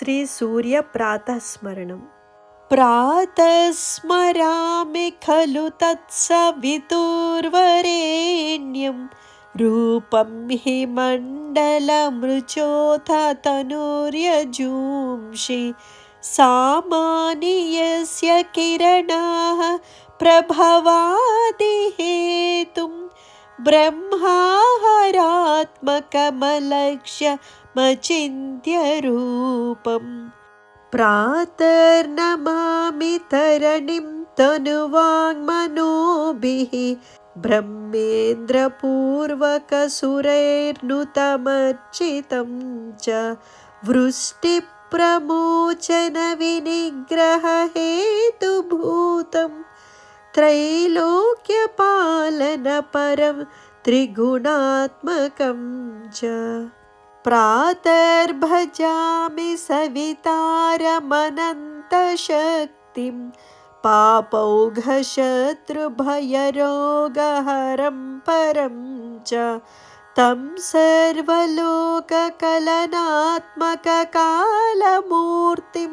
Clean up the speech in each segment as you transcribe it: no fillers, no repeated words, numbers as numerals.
श्रीसूर्यप्रातःस्मरणम्। प्रातः स्मरामि खलु तत्सवितुर्वरेण्यं रूपं हि मण्डलमृचोऽथ तनुर्यजूंषि सामानि यस्य किरणाः प्रभवादिहेतुं ब्रह्माहरात्मकमलक्ष्यमचिन्त्य रूपम्। प्रातर्नमामि तरणिं तनुवाङ्मनोभिः ब्रह्मेन्द्रपूर्वकसुरैर्नुतमर्चितं च वृष्टिप्रमोचनविनिग्रहहेतुभूतं त्रैलोक्यपालनपरं त्रिगुणात्मकं च। प्रातर्भजामि सवितारमनन्तशक्तिं पापौघशत्रुभयरोगहरं परं च तं सर्वलोककलनात्मककालमूर्तिं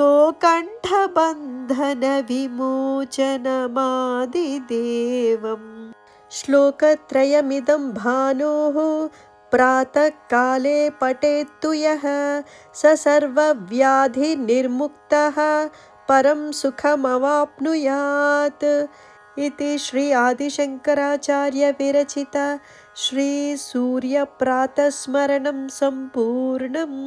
गोकण्ठबन्धनविमोचनमादिदेवम्। श्लोकत्रयमिदं भानोः प्रातःकाले पठेत्तु यः स सर्वव्याधिनिर्मुक्तः परं सुखमवाप्नुयात् इति श्री आदिशङ्कराचार्य विरचित श्रीसूर्यप्रातःस्मरणं सम्पूर्णम्।